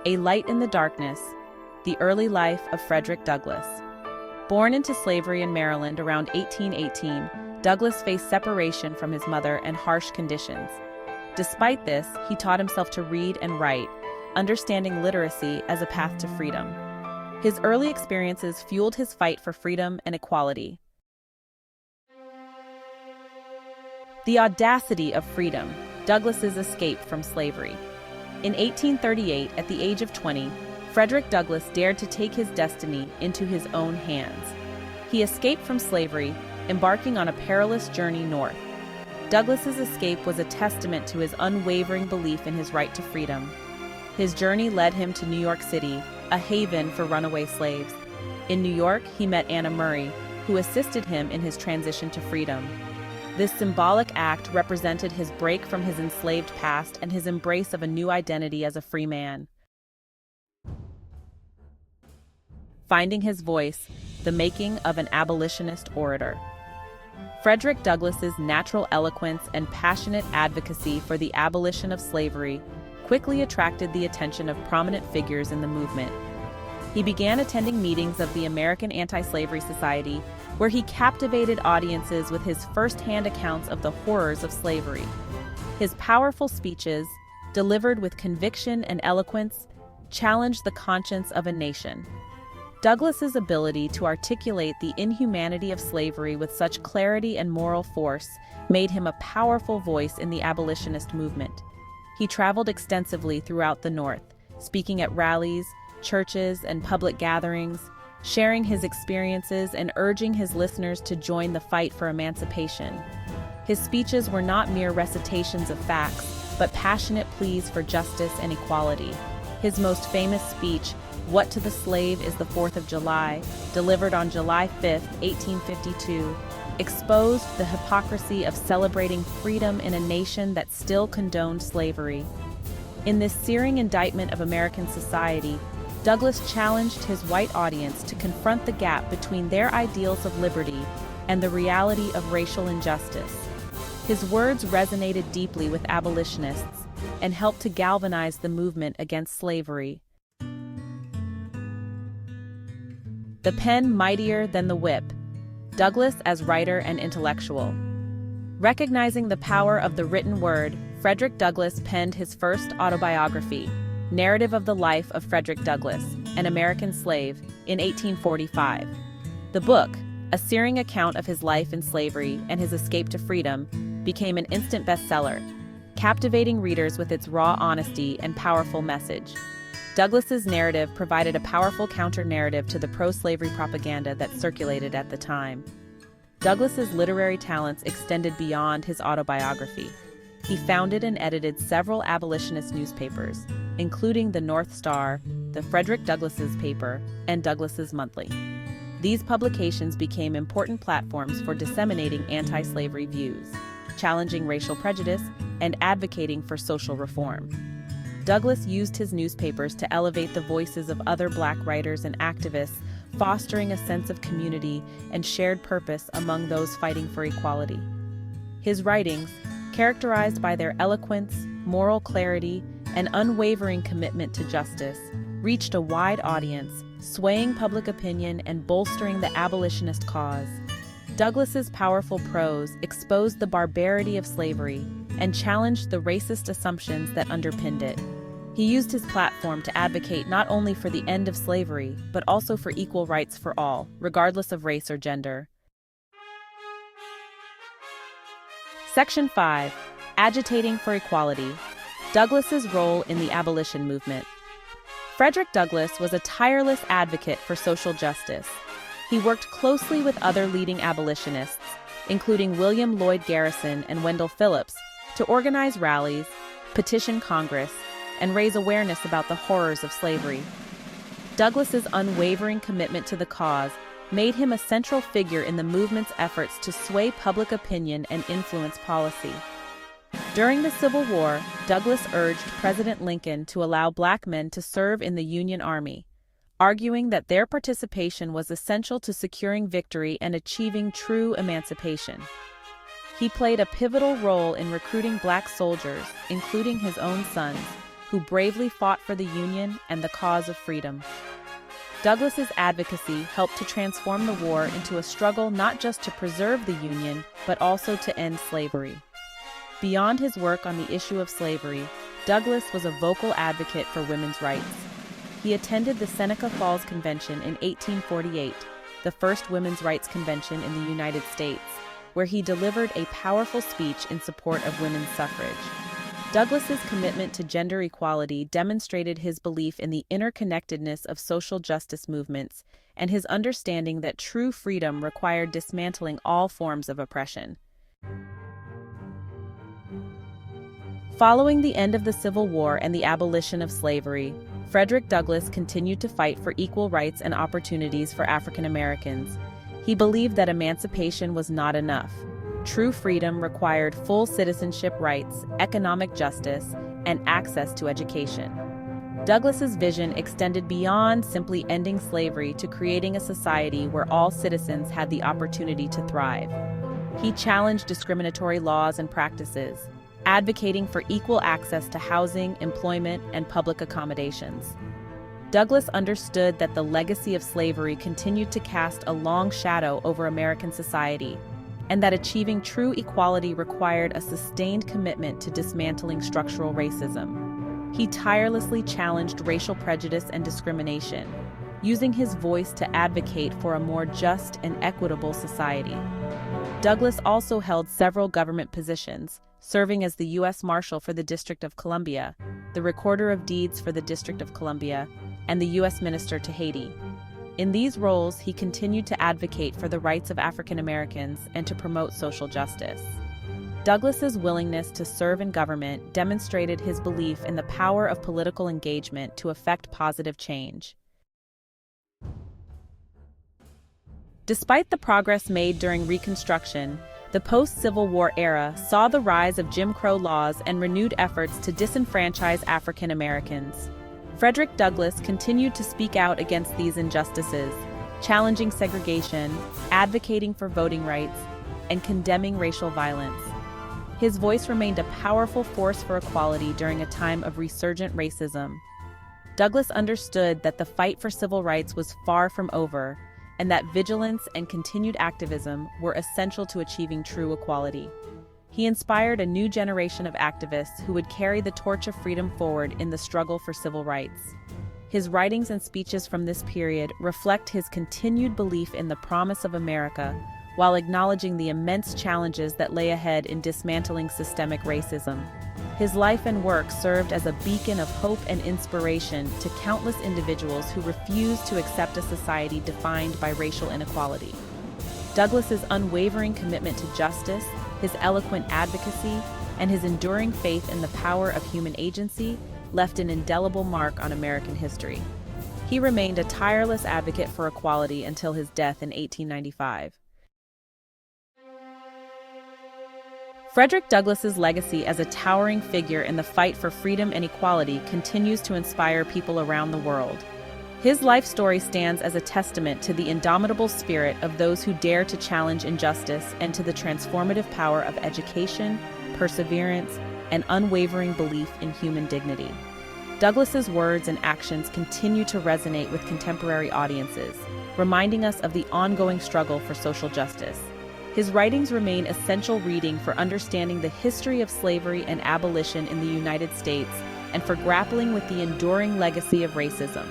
A Light in the Darkness, The Early Life of Frederick Douglass. Born into slavery in Maryland around 1818, Douglass faced separation from his mother and harsh conditions. Despite this, he taught himself to read and write, understanding literacy as a path to freedom. His early experiences fueled his fight for freedom and equality. The audacity of freedom, Douglass's escape from slavery. In 1838, at the age of 20, Frederick Douglass dared to take his destiny into his own hands. He escaped from slavery, embarking on a perilous journey north. Douglass's escape was a testament to his unwavering belief in his right to freedom. His journey led him to New York City, a haven for runaway slaves. In New York, he met Anna Murray, who assisted him in his transition to freedom. This symbolic act represented his break from his enslaved past and his embrace of a new identity as a free man. Finding his voice, the making of an abolitionist orator. Frederick Douglass's natural eloquence and passionate advocacy for the abolition of slavery quickly attracted the attention of prominent figures in the movement. He began attending meetings of the American Anti-Slavery Society, where he captivated audiences with his first-hand accounts of the horrors of slavery. His powerful speeches, delivered with conviction and eloquence, challenged the conscience of a nation. Douglass's ability to articulate the inhumanity of slavery with such clarity and moral force made him a powerful voice in the abolitionist movement. He traveled extensively throughout the North, speaking at rallies, churches, and public gatherings, sharing his experiences and urging his listeners to join the fight for emancipation. His speeches were not mere recitations of facts, but passionate pleas for justice and equality. His most famous speech, "What to the Slave is the 4th of July," delivered on July 5, 1852, exposed the hypocrisy of celebrating freedom in a nation that still condoned slavery. In this searing indictment of American society, Douglass challenged his white audience to confront the gap between their ideals of liberty and the reality of racial injustice. His words resonated deeply with abolitionists and helped to galvanize the movement against slavery. The pen mightier than the whip. Douglass as writer and intellectual. Recognizing the power of the written word, Frederick Douglass penned his first autobiography, Narrative of the Life of Frederick Douglass, an American Slave, in 1845. The book, a searing account of his life in slavery and his escape to freedom, became an instant bestseller, captivating readers with its raw honesty and powerful message. Douglass's narrative provided a powerful counter-narrative to the pro-slavery propaganda that circulated at the time. Douglass's literary talents extended beyond his autobiography. He founded and edited several abolitionist newspapers, including the North Star, the Frederick Douglass's Paper, and Douglass's Monthly. These publications became important platforms for disseminating anti-slavery views, challenging racial prejudice, and advocating for social reform. Douglass used his newspapers to elevate the voices of other Black writers and activists, fostering a sense of community and shared purpose among those fighting for equality. His writings, characterized by their eloquence, moral clarity, and unwavering commitment to justice, reached a wide audience, swaying public opinion and bolstering the abolitionist cause. Douglass's powerful prose exposed the barbarity of slavery and challenged the racist assumptions that underpinned it. He used his platform to advocate not only for the end of slavery, but also for equal rights for all, regardless of race or gender. Section 5. Agitating for Equality. Douglass's role in the abolition movement. Frederick Douglass was a tireless advocate for social justice. He worked closely with other leading abolitionists, including William Lloyd Garrison and Wendell Phillips, to organize rallies, petition Congress, and raise awareness about the horrors of slavery. Douglass's unwavering commitment to the cause made him a central figure in the movement's efforts to sway public opinion and influence policy. During the Civil War, Douglass urged President Lincoln to allow Black men to serve in the Union Army, arguing that their participation was essential to securing victory and achieving true emancipation. He played a pivotal role in recruiting Black soldiers, including his own sons, who bravely fought for the Union and the cause of freedom. Douglas's advocacy helped to transform the war into a struggle not just to preserve the Union, but also to end slavery. Beyond his work on the issue of slavery, Douglas was a vocal advocate for women's rights. He attended the Seneca Falls Convention in 1848, the first women's rights convention in the United States, where he delivered a powerful speech in support of women's suffrage. Douglas's commitment to gender equality demonstrated his belief in the interconnectedness of social justice movements and his understanding that true freedom required dismantling all forms of oppression. Following the end of the Civil War and the abolition of slavery, Frederick Douglass continued to fight for equal rights and opportunities for African Americans. He believed that emancipation was not enough. True freedom required full citizenship rights, economic justice, and access to education. Douglas's vision extended beyond simply ending slavery to creating a society where all citizens had the opportunity to thrive. He challenged discriminatory laws and practices, advocating for equal access to housing, employment, and public accommodations. Douglass understood that the legacy of slavery continued to cast a long shadow over American society, and that achieving true equality required a sustained commitment to dismantling structural racism. He tirelessly challenged racial prejudice and discrimination, using his voice to advocate for a more just and equitable society. Douglass also held several government positions, serving as the U.S. Marshal for the District of Columbia, the Recorder of Deeds for the District of Columbia, and the U.S. Minister to Haiti. In these roles, he continued to advocate for the rights of African Americans and to promote social justice. Douglas's willingness to serve in government demonstrated his belief in the power of political engagement to effect positive change. Despite the progress made during Reconstruction, the post-Civil War era saw the rise of Jim Crow laws and renewed efforts to disenfranchise African Americans. Frederick Douglass continued to speak out against these injustices, challenging segregation, advocating for voting rights, and condemning racial violence. His voice remained a powerful force for equality during a time of resurgent racism. Douglass understood that the fight for civil rights was far from over, and that vigilance and continued activism were essential to achieving true equality. He inspired a new generation of activists who would carry the torch of freedom forward in the struggle for civil rights. His writings and speeches from this period reflect his continued belief in the promise of America, while acknowledging the immense challenges that lay ahead in dismantling systemic racism. His life and work served as a beacon of hope and inspiration to countless individuals who refused to accept a society defined by racial inequality. Douglass's unwavering commitment to justice, his eloquent advocacy, and his enduring faith in the power of human agency left an indelible mark on American history. He remained a tireless advocate for equality until his death in 1895. Frederick Douglass's legacy as a towering figure in the fight for freedom and equality continues to inspire people around the world. His life story stands as a testament to the indomitable spirit of those who dare to challenge injustice and to the transformative power of education, perseverance, and unwavering belief in human dignity. Douglass's words and actions continue to resonate with contemporary audiences, reminding us of the ongoing struggle for social justice. His writings remain essential reading for understanding the history of slavery and abolition in the United States and for grappling with the enduring legacy of racism.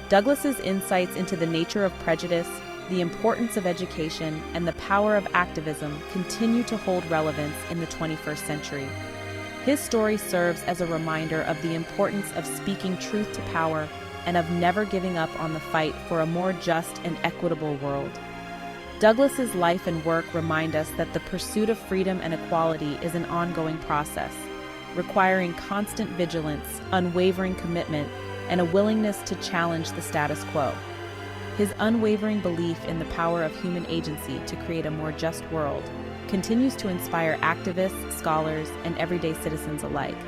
Douglass's insights into the nature of prejudice, the importance of education, and the power of activism continue to hold relevance in the 21st century. His story serves as a reminder of the importance of speaking truth to power and of never giving up on the fight for a more just and equitable world. Douglass's life and work remind us that the pursuit of freedom and equality is an ongoing process, requiring constant vigilance, unwavering commitment, and a willingness to challenge the status quo. His unwavering belief in the power of human agency to create a more just world continues to inspire activists, scholars, and everyday citizens alike.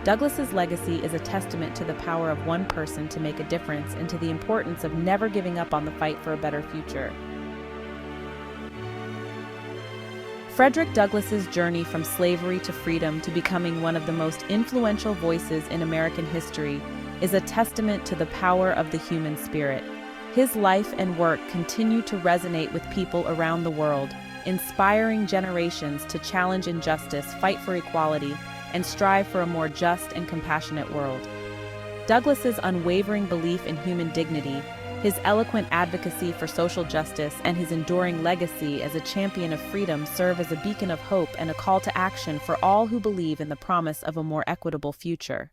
Douglass's legacy is a testament to the power of one person to make a difference and to the importance of never giving up on the fight for a better future. Frederick Douglass's journey from slavery to freedom to becoming one of the most influential voices in American history is a testament to the power of the human spirit. His life and work continue to resonate with people around the world, inspiring generations to challenge injustice, fight for equality, and strive for a more just and compassionate world. Douglass's unwavering belief in human dignity, his eloquent advocacy for social justice, and his enduring legacy as a champion of freedom serve as a beacon of hope and a call to action for all who believe in the promise of a more equitable future.